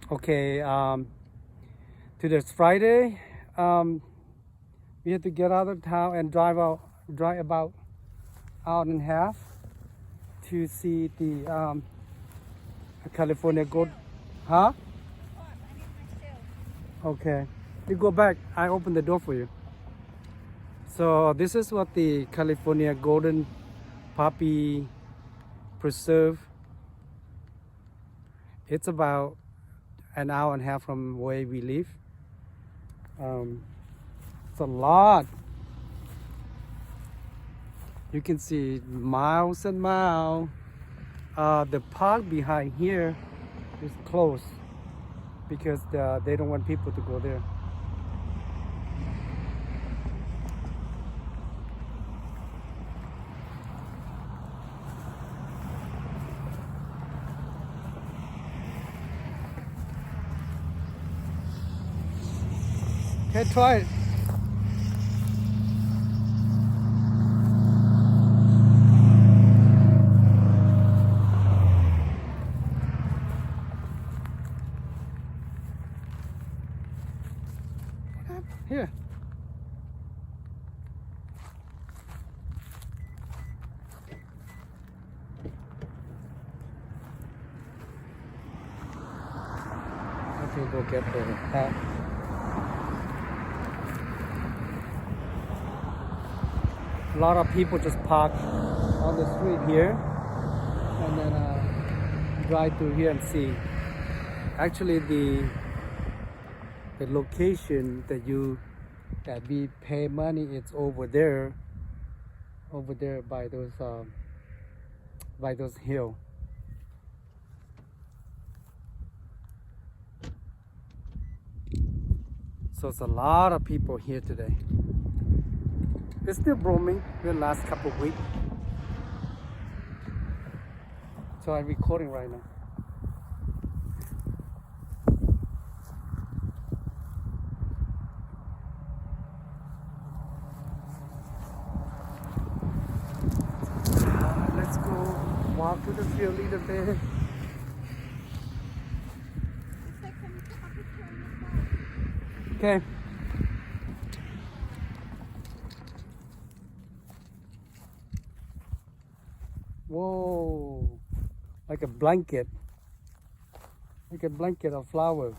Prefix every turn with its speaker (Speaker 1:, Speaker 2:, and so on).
Speaker 1: Okay, today's Friday. We have to get out of town and drive about hour and a half to see the California gold. Huh? Okay. You go back. I open the door for you. So this is what the California golden poppy preserve. It's about an hour and a half from where we live. It's a lot. You can see miles and miles. The park behind here is closed because they don't want people to go there. Okay, try it. Here. Okay, go get the hat. A lot of people just park on the street here and then drive through here and see. Actually, the location that we pay money, it's over there by those hills. So it's a lot of people here today. It's still blooming the last couple of weeks. So I'm recording right now. Let's go walk to the field a little bit. Okay. Whoa, like a blanket of flower.